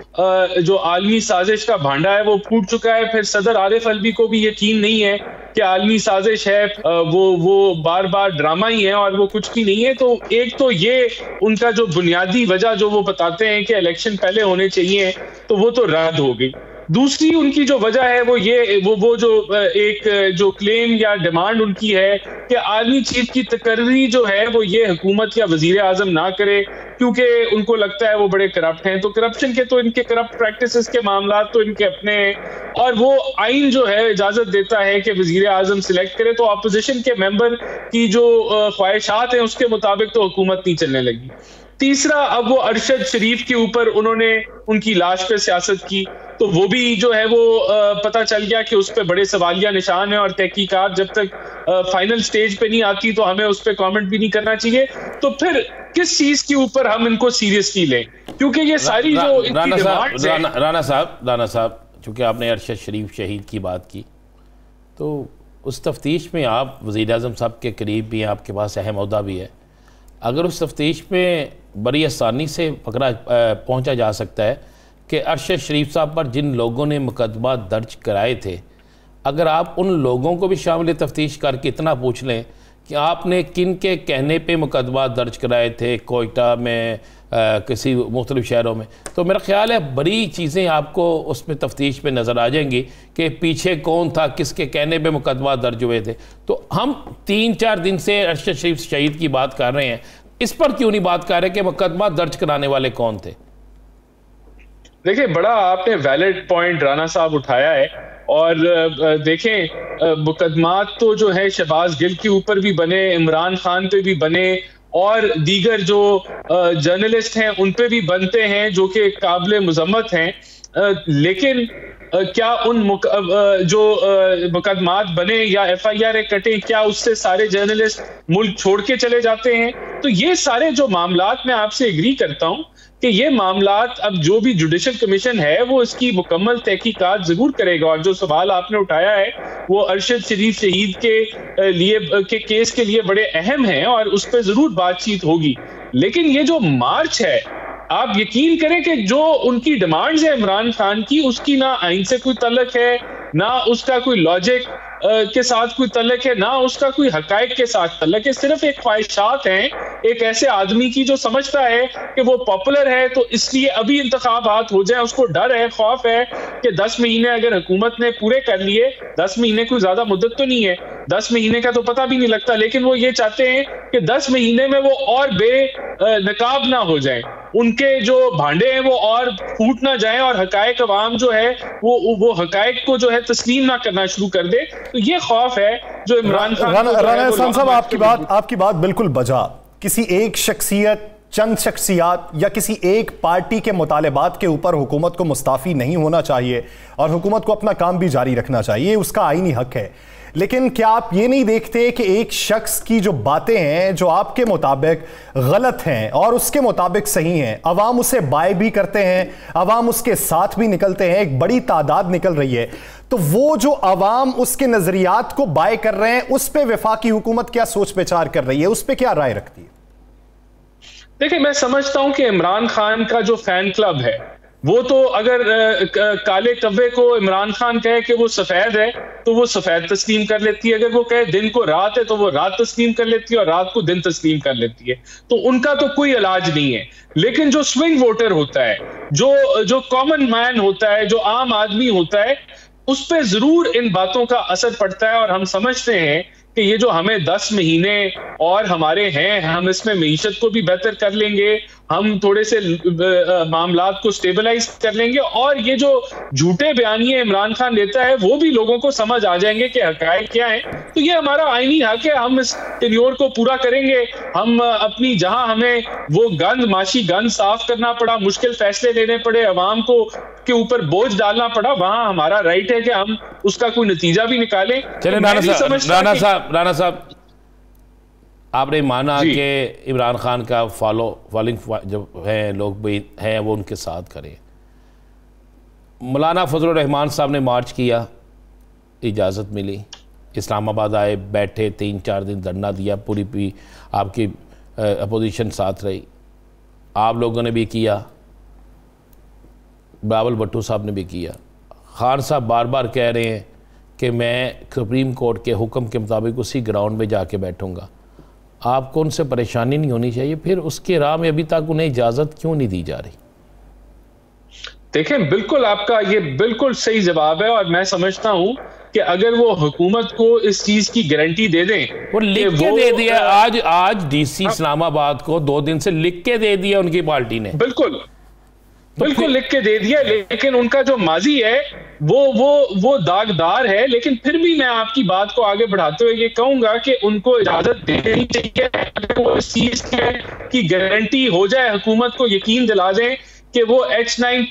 जो आलमी साजिश का भांडा है वो फूट चुका है। फिर सदर आरिफ अलवी को भी यकीन नहीं है कि आलमी साजिश है, वो बार बार ड्रामा ही है और वो कुछ भी नहीं है। तो एक तो ये उनका जो बुनियादी वजह जो वो बताते हैं कि इलेक्शन पहले होने चाहिए, तो वो तो रद्द हो गई। दूसरी उनकी जो वजह है वो ये वो जो एक जो क्लेम या डिमांड उनकी है कि आर्मी चीफ की तकर्री जो है वो ये हुकूमत या वजीर आजम ना करे, क्योंकि उनको लगता है वो बड़े करप्ट हैं। तो करप्शन के तो इनके करप्ट प्रैक्टिसेस के मामला तो इनके अपने हैं, और वो आइन जो है इजाजत देता है कि वजीर आजम सिलेक्ट करे। तो अपोजिशन के मेंबर की जो ख्वाहिशात हैं उसके मुताबिक तो हुकूमत नहीं चलने लगी। तीसरा, अब वो अरशद शरीफ के ऊपर उन्होंने उनकी लाश पे सियासत की, तो वो भी जो है वो पता चल गया कि उस पर बड़े सवालिया निशान है, और तहकीकात जब तक फाइनल स्टेज पे नहीं आती तो हमें उस पर कमेंट भी नहीं करना चाहिए। तो फिर किस चीज के ऊपर हम इनको सीरियसली लें, क्योंकि ये सारी जो इनकी डिमांड्स हैं। राना साहब, चूंकि आपने अरशद शरीफ शहीद की बात की, तो उस तफ्तीश में आप वज़ीर आज़म साहब के करीब भी हैं, आपके पास अहम ओहदा भी है। अगर उस तफ्तीश में बड़ी आसानी से पहुंचा जा सकता है कि अरशद शरीफ साहब पर जिन लोगों ने मुकदमा दर्ज कराए थे, अगर आप उन लोगों को भी शामिल तफ्तीश करके इतना पूछ लें कि आपने किन के कहने पे मुकदमा दर्ज कराए थे कोयटा में, किसी मुख्तलिफ शहरों में, तो मेरा ख्याल है बड़ी चीज़ें आपको उसमें तफ्तीश में नज़र आ जाएंगी कि पीछे कौन था, किसके कहने पे मुकदमा दर्ज हुए थे। तो हम 3-4 दिन से अरशद शरीफ शहीद की बात कर रहे हैं, इस पर क्यों नहीं बात कर रहे कि मुकदमा दर्ज कराने वाले कौन थे? देखिए, बड़ा आपने वैलिड पॉइंट राना साहब उठाया है, और देखें मुकदमात तो जो है शहबाज गिल के ऊपर भी बने, इमरान खान पे भी बने, और दीगर जो जर्नलिस्ट हैं उन पे भी बनते हैं जो कि काबिल मुजम्मत हैं। लेकिन क्या उन जो मुकदमात बने या FIR कटे, क्या उससे सारे जर्नलिस्ट मुल्क छोड़ के चले जाते हैं? तो ये सारे जो मामलात मैं आपसे एग्री करता हूं कि ये मामलात अब जो भी जुडिशल कमीशन है वो इसकी मुकम्मल तहकीकात जरूर करेगा, और जो सवाल आपने उठाया है वो अरशद शरीफ शहीद के लिए के केस के लिए बड़े अहम हैं और उस पर जरूर बातचीत होगी। लेकिन ये जो मार्च है, आप यकीन करें कि जो उनकी डिमांड्स है इमरान खान की, उसकी ना आइन से कोई तल्लक है, ना उसका कोई लॉजिक के साथ कोई तल्लक है, ना उसका कोई हकायक के साथ तल्लक है। सिर्फ एक ख्वाहिशात हैं एक ऐसे आदमी की जो समझता है कि वो पॉपुलर है तो इसलिए अभी इंतखाबात हो जाए, उसको डर है, खौफ है कि 10 महीने अगर हुकूमत ने पूरे कर लिए, 10 महीने कोई ज्यादा मुद्दत तो नहीं है, 10 महीने का तो पता भी नहीं लगता, लेकिन वो ये चाहते हैं कि 10 महीने में वो और बेनकाब ना हो जाए, उनके जो भांडे हैं वो और फूट ना जाएं और हकायक अवाम जो है वो हकायक को जो है तस्लीम ना करना शुरू कर दे। तो ये खौफ है जो इमरान खान राना एहसान साहब, आपकी बात बिल्कुल बजा। किसी एक शख्सियत, चंद शख्सियात या किसी एक पार्टी के मुतालबात के ऊपर हुकूमत को मुस्ताफ़ी नहीं होना चाहिए और हुकूमत को अपना काम भी जारी रखना चाहिए, उसका आईनी हक है। लेकिन क्या आप ये नहीं देखते कि एक शख्स की जो बातें हैं जो आपके मुताबिक गलत हैं और उसके मुताबिक सही हैं, अवाम उसे बाय भी करते हैं, अवाम उसके साथ भी निकलते हैं, एक बड़ी तादाद निकल रही है, तो वो जो अवाम उसके नजरियात को बाय कर रहे हैं उस पर वफाकी हुकूमत क्या सोच विचार कर रही है, उस पर क्या राय रखती है? देखिए, मैं समझता हूं कि इमरान खान का जो फैन क्लब है वो तो अगर काले कव्वे को इमरान खान कहे कि वो सफेद है तो वो सफेद तस्लीम कर लेती है, अगर वो कहे दिन को रात है तो वो रात तस्लीम कर लेती है और रात को दिन तस्लीम कर लेती है, तो उनका तो कोई इलाज नहीं है। लेकिन जो स्विंग वोटर होता है, जो कॉमन मैन होता है, जो आम आदमी होता है, उस पर जरूर इन बातों का असर पड़ता है। और हम समझते हैं कि ये जो हमें 10 महीने और हमारे हैं, हम इसमें मईशत को भी बेहतर कर लेंगे, हम थोड़े से मामलात को स्टेबलाइज कर लेंगे, और ये जो झूठे बयानिए इमरान खान देता है वो भी लोगों को समझ आ जाएंगे कि हकायक क्या है। तो ये हमारा आईनी हक है, हम इस टेन्योर को पूरा करेंगे। हम अपनी, जहां हमें वो माशी गंद साफ करना पड़ा, मुश्किल फैसले लेने पड़े, अवाम को के ऊपर बोझ डालना पड़ा, वहां हमारा राइट है कि हम उसका कोई नतीजा भी निकालें। चलिए राना साहब, आपने माना कि इमरान खान का फॉलोइंग जो है लोग भी हैं वो उनके साथ करें। मौलाना फजलुर रहमान साहब ने मार्च किया, इजाज़त मिली, इस्लामाबाद आए, बैठे, 3-4 दिन धरना दिया, पूरी आपकी अपोजिशन साथ रही, आप लोगों ने भी किया, बिलावल भुट्टो साहब ने भी किया। खान साहब बार बार कह रहे हैं कि मैं सुप्रीम कोर्ट के हुक्म के मुताबिक उसी ग्राउंड में जाके बैठूंगा। आपको उनसे परेशानी नहीं होनी चाहिए, फिर उसके राह में अभी तक उन्हें इजाज़त क्यों नहीं दी जा रही? देखें, बिल्कुल आपका ये बिल्कुल सही जवाब है, और मैं समझता हूं कि अगर वो हुकूमत को इस चीज की गारंटी दे दें, वो लिख के दे दिया, आज डीसी इस्लामाबाद को 2 दिन से लिख के दे दिया उनकी पार्टी ने, बिल्कुल लिख के दे दिया, लेकिन उनका जो माजी है वो दागदार है। लेकिन फिर भी मैं आपकी बात को आगे बढ़ाते हुए ये कहूंगा कि उनको इजाजत देनी चाहिए। अगर वो इस चीज की गारंटी हो जाए, हुकूमत को यकीन दिला दें कि वो H9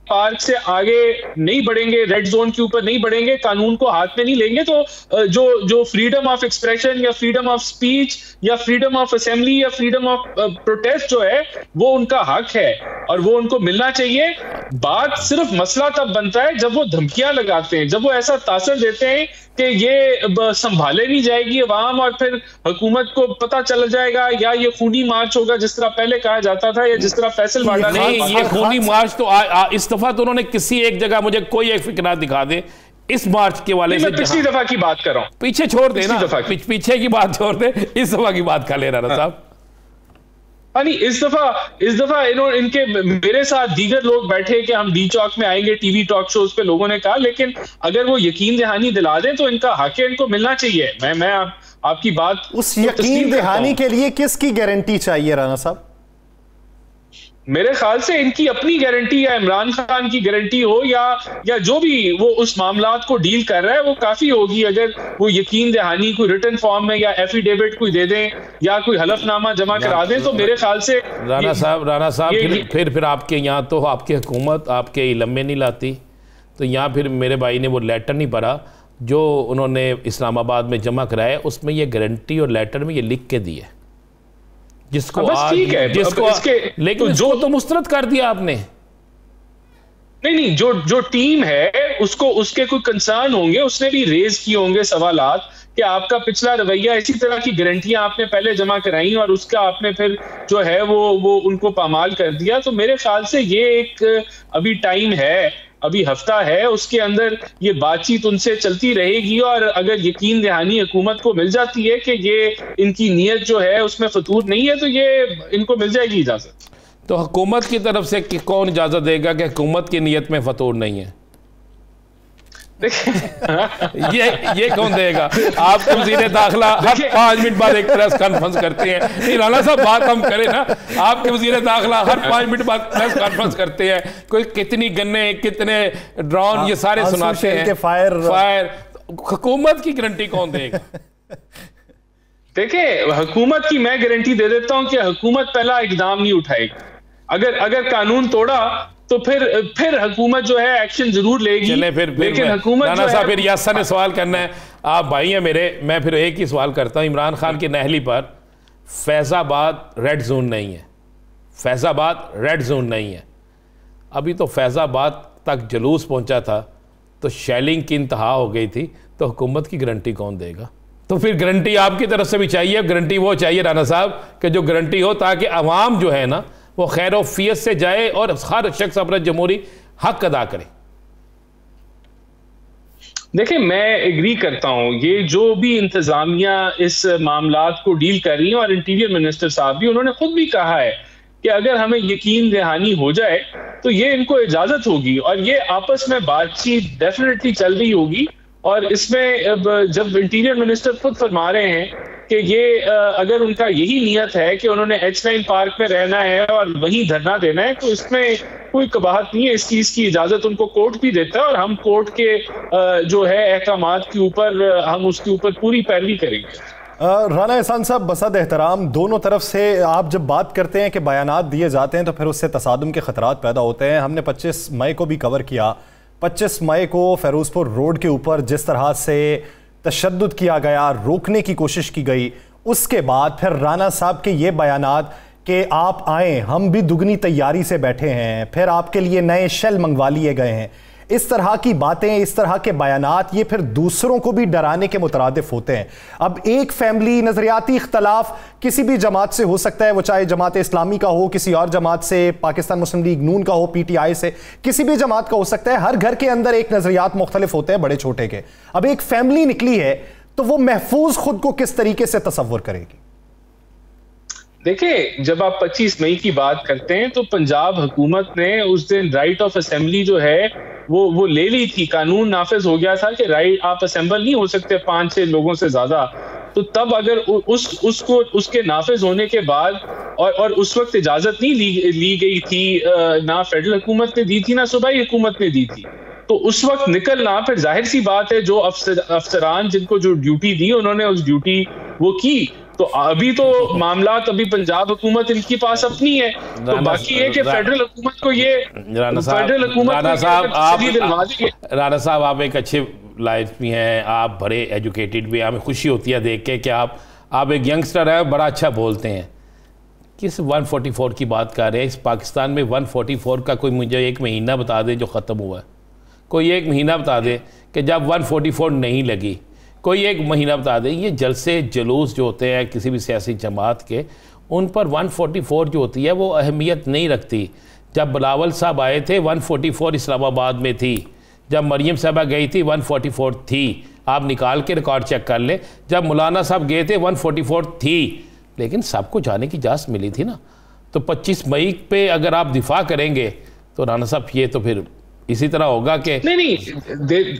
पार्क से आगे नहीं बढ़ेंगे, रेड जोन के ऊपर नहीं बढ़ेंगे, कानून को हाथ में नहीं लेंगे, तो जो फ्रीडम ऑफ एक्सप्रेशन या फ्रीडम ऑफ स्पीच या फ्रीडम ऑफ असेंबली या फ्रीडम ऑफ प्रोटेस्ट जो है वो उनका हक है और वो उनको मिलना चाहिए। बात सिर्फ मसला तब बनता है जब वो धमकियां लगाते हैं, जब वो ऐसा तासर देते हैं कि ये संभाले नहीं जाएगी अवाम और फिर हुकूमत को पता चल जाएगा, या ये खूनी मार्च होगा जिस तरह पहले कहा जाता था, या जिस तरह फैसल वाडा नहीं, ये खूनी मार्च तो इस दफा तो उन्होंने किसी एक जगह मुझे कोई एक फिक्रा दिखा दे इस मार्च के वाले से। पिछली दफा की बात कर रहा हूं, पीछे छोड़ दे ना, पीछे की बात छोड़ दे, इस दफा की बात कर ले राना साहब। इस दफा इनके मेरे साथ दीगर लोग बैठे कि हम डी चौक में आएंगे, टीवी टॉक शोज पे लोगों ने कहा, लेकिन अगर वो यकीन दहानी दिला दें तो इनका हक है, इनको मिलना चाहिए। मैं आपकी बात, उस यकीन दहानी के लिए किसकी गारंटी चाहिए राना साहब? मेरे ख्याल से इनकी अपनी गारंटी या इमरान खान की गारंटी हो या जो भी वो उस मामलात को डील कर रहा है वो काफी होगी। अगर वो यकीन दहानी कोई रिटन फॉर्म में या एफिडेविट कोई दे दें या कोई हलफनामा जमा करा दें तो मेरे ख्याल से राना साहब फिर आपके यहाँ तो आपकी हुकूमत आपके इल्म में नहीं लाती, तो यहाँ फिर मेरे भाई ने वो लेटर नहीं पढ़ा जो उन्होंने इस्लामाबाद में जमा कराया, उसमें ये गारंटी और लेटर में ये लिख के दी है, जिसको बस ठीक है, जिसको लेकिन जो तो मुस्तरद कर दिया आपने। नहीं, जो टीम है उसको उसके कोई कंसर्न होंगे, उसने भी रेज किए होंगे सवालात कि आपका पिछला रवैया, इसी तरह की गारंटियां आपने पहले जमा कराई और उसका आपने फिर जो है वो उनको पामाल कर दिया। तो मेरे ख्याल से ये एक अभी टाइम है, अभी हफ्ता है, उसके अंदर ये बातचीत उनसे चलती रहेगी और अगर यकीन दहानी हुकूमत को मिल जाती है कि ये इनकी नीयत जो है उसमें फतूर नहीं है तो ये इनको मिल जाएगी इजाजत। तो हुकूमत की तरफ से कौन इजाजत देगा कि हुकूमत की नीयत में फतूर नहीं है? ये कौन देगा? आपके वज़ीर दाखिला हर 5 मिनट बाद एक प्रेस कॉन्फ्रेंस करते हैं। नहीं राना साहब, बात हम करें ना, आपके वज़ीर दाखिला हर 5 मिनट बाद प्रेस कॉन्फ्रेंस करते हैं, कोई कितनी गन्ने कितने ड्रोन ये सारे सुनाते हैं, फायर। हुकूमत की गारंटी कौन देगा? देखिए, हुकूमत की मैं गारंटी दे देता हूं कि हुकूमत पहला इकदाम नहीं उठाएगी। अगर कानून तोड़ा तो फिर हुकूमत जो है एक्शन जरूर लेगी। लेकिन हुकूमत राना साहब, फिर यासर ने सवाल करना है, आप भाई हैं मेरे, मैं फिर एक ही सवाल करता हूं। इमरान खान की नहली पर फैज़ाबाद रेड जोन नहीं है, फैज़ाबाद रेड जोन नहीं है। अभी तो फैज़ाबाद तक जुलूस पहुंचा था तो शेलिंग की इंतहा हो गई थी, तो हुकूमत की गारंटी कौन देगा? तो फिर गारंटी आपकी तरफ से भी चाहिए। गारंटी वो चाहिए राना साहब कि जो गारंटी हो ताकि अवाम जो है ना वो खैर वफियत से जाए और हर शख्स अपना जमहूरी हक अदा करे। देखिए, मैं एग्री करता हूं, ये जो भी इंतजामिया इस मामलात को डील कर रही है और इंटीरियर मिनिस्टर साहब भी, उन्होंने खुद भी कहा है कि अगर हमें यकीन दहानी हो जाए तो ये इनको इजाजत होगी और ये आपस में बातचीत डेफिनेटली चल रही होगी। और इसमें जब इंटीरियर मिनिस्टर खुद फरमा रहे हैं कि ये अगर उनका यही नियत है कि उन्होंने H9 पार्क में रहना है और वहीं धरना देना है, तो इसमें कोई कबाहत नहीं है। इस चीज की इजाजत उनको कोर्ट भी देता है और हम कोर्ट के जो है अहकामात के ऊपर हम उसके ऊपर पूरी पैरवी करेंगे। राना एहसान साहब, बसद एहतराम, दोनों तरफ से आप जब बात करते हैं कि बयानात दिए जाते हैं तो फिर उससे तसादुम के खतरात पैदा होते हैं। हमने 25 मई को भी कवर किया। 25 मई को फ़िरोज़पुर रोड के ऊपर जिस तरह से तशद्दुद किया गया, रोकने की कोशिश की गई, उसके बाद फिर राना साहब के ये बयानात कि आप आएँ, हम भी दुगनी तैयारी से बैठे हैं, फिर आपके लिए नए शेल मंगवा लिए गए हैं, इस तरह की बातें, इस तरह के बयानात, ये फिर दूसरों को भी डराने के मुतरादिफ होते हैं। अब एक फैमिली नज़रियाती इख्तलाफ किसी भी जमात से हो सकता है, वो चाहे जमात इस्लामी का हो, किसी और जमात से, पाकिस्तान मुस्लिम लीग नून का हो, PTI से, किसी भी जमात का हो सकता है। हर घर के अंदर एक नज़रियात मुख्तलिफ होते हैं, बड़े छोटे के। अब एक फैमिली निकली है तो वो महफूज खुद को किस तरीके से तसव्वुर करेगी? देखिए, जब आप 25 मई की बात करते हैं तो पंजाब हुकूमत ने उस दिन राइट ऑफ असेंबली जो है वो ले ली थी। कानून नाफिज हो गया था कि राइट आप असेंबल नहीं हो सकते 5-6 लोगों से ज्यादा। तो तब अगर उसको उसके नाफिज होने के बाद और उस वक्त इजाजत नहीं ली गई थी, ना फेडरल हुकूमत ने दी थी ना सूबाई हुकूमत ने दी थी, तो उस वक्त निकलना, फिर जाहिर सी बात है जो अफसरान जिनको जो ड्यूटी दी उन्होंने उस ड्यूटी वो की। तो अभी तो मामलात अभी पंजाब हुकूमत इनके पास अपनी है, तो बाकी है कि फेडरल हुकूमत को ये राना साहब आप एक अच्छे लाइफ भी हैं, आप बड़े एजुकेटेड भी हैं, हमें खुशी होती है देख के कि आप एक यंगस्टर है, बड़ा अच्छा बोलते हैं। किस 144 की बात कर रहे हैं? इस पाकिस्तान में 144 का कोई मुझे एक महीना बता दे जो ख़त्म हुआ है। कोई एक महीना बता दे कि जब 144 नहीं लगी, कोई एक महीना बता दे। ये जलसे जुलूस जो होते हैं किसी भी सियासी जमात के, उन पर 144 जो होती है वो अहमियत नहीं रखती। जब बिलावल साहब आए थे 144 इस्लामाबाद में थी, जब मरियम साहबा गई थी 144 थी, आप निकाल के रिकॉर्ड चेक कर लें। जब मौलाना साहब गए थे 144 थी, लेकिन सबको जाने की इजाज़त मिली थी ना। तो 25 मई पे अगर आप दिफा करेंगे तो राना साहब ये तो फिर इसी तरह होगा कि नहीं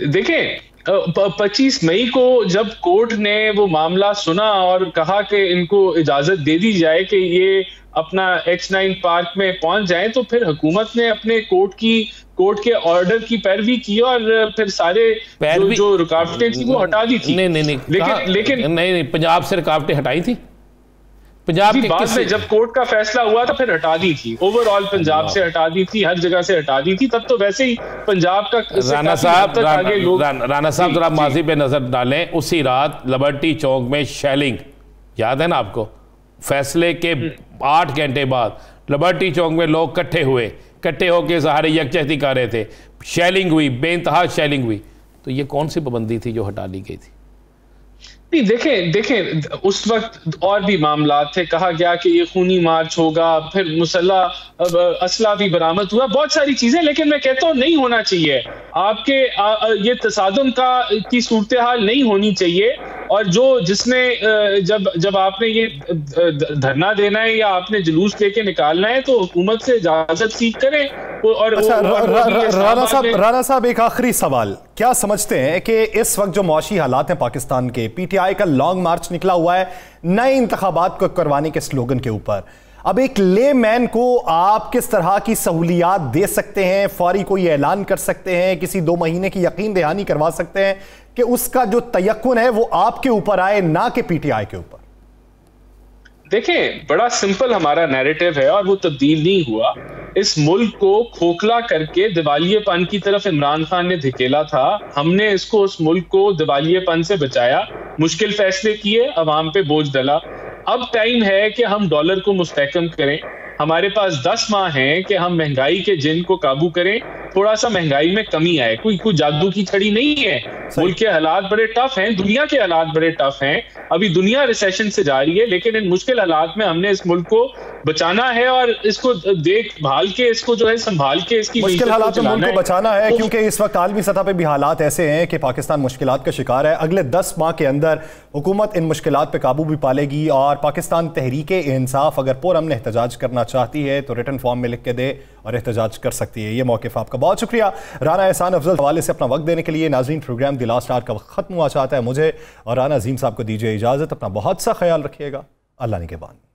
देखें, 25 मई को जब कोर्ट ने वो मामला सुना और कहा कि इनको इजाजत दे दी जाए कि ये अपना H9 पार्क में पहुंच जाएं, तो फिर हुकूमत ने अपने कोर्ट के ऑर्डर की पैरवी की और फिर सारे जो रुकावटें थी वो हटा दी थी। लेकिन नहीं, पंजाब से रुकावटें हटाई थी। पंजाब के बाद में जब कोर्ट का फैसला हुआ तो फिर हटा दी थी, ओवरऑल पंजाब से हटा दी थी, हर जगह से हटा दी थी। तब तो वैसे ही पंजाब का राना साहब जरा माजी पे नजर डालें। उसी रात लिबर्टी चौक में शेलिंग, याद है ना आपको? फैसले के 8 घंटे बाद लिबर्टी चौक में लोग इकट्ठे होकर सहारे यकजहती कर रहे थे, शेलिंग हुई, बेइंतहा शेलिंग हुई, तो ये कौन सी पाबंदी थी जो हटा ली गई थी? नहीं, देखें उस वक्त और भी मामला थे, कहा गया कि ये खूनी मार्च होगा, फिर मुसल्लह असला भी बरामद हुआ, बहुत सारी चीजें, लेकिन मैं कहता हूँ नहीं होना चाहिए आपके ये तसादुम की सूरत हाल नहीं होनी चाहिए। और जिसने जब आपने ये धरना देना है या आपने जुलूस लेके निकालना है तो हुकूमत से इजाजत सीख करें। और अच्छा, राना साहब एक आखिरी सवाल, क्या समझते हैं कि इस वक्त जो मौशी हालात हैं पाकिस्तान के, पीटीआई का लॉन्ग मार्च निकला हुआ है नए इंतखाबात को करवाने के स्लोगन के ऊपर, अब एक ले मैन को आप किस तरह की सहूलियात दे सकते हैं? फौरी कोई ऐलान कर सकते हैं, किसी 2 महीने की यकीन दहानी करवा सकते हैं कि उसका जो तयक्कुन है वो आपके ऊपर आए, ना कि पीटीआई के ऊपर? देखें, बड़ा सिंपल हमारा नैरेटिव है और वो तब्दील नहीं हुआ। इस मुल्क को खोखला करके दिवालियेपन की तरफ इमरान खान ने धकेला था, हमने उस मुल्क को दिवालियेपन से बचाया, मुश्किल फैसले किए, अवाम पे बोझ डाला। अब टाइम है कि हम डॉलर को मुस्तहकम करें। हमारे पास 10 माह हैं कि हम महंगाई के जिन को काबू करें, थोड़ा सा महंगाई में कमी आए। कोई जादू की छड़ी नहीं है, मुल्क के हालात बड़े टफ हैं, दुनिया के हालात बड़े टफ हैं, अभी दुनिया रिसेशन से जा रही है, लेकिन इन मुश्किल हालात में हमने इस मुल्क को बचाना है और इसको देखभाल के, इसको जो है संभाल के इसकी मुश्किल हालात में मुल्क को बचाना है, क्योंकि इस वक्त आलमी सतह पे भी हालात ऐसे हैं कि पाकिस्तान मुश्किलात का शिकार है। अगले 10 माह के अंदर हुकूमत इन मुश्किलात पे काबू भी पालेगी और पाकिस्तान तहरीक-ए-इंसाफ अगर पुरअमन एहतजाज करना चाहती है तो रिटन फॉर्म में लिख के दे और एहतजाज कर सकती है। ये मौक़िफ़ आपका बहुत शुक्रिया राना एहसान अफजल, हवाले से अपना वक्त देने के लिए। नाज़रीन, प्रोग्राम द लास्ट आवर का वक्त खत्म हुआ चाहता है, मुझे और राना अजीम साहब को दीजिए इजाज़त। अपना बहुत सा ख्याल रखिएगा। अल्लाह निगहबान।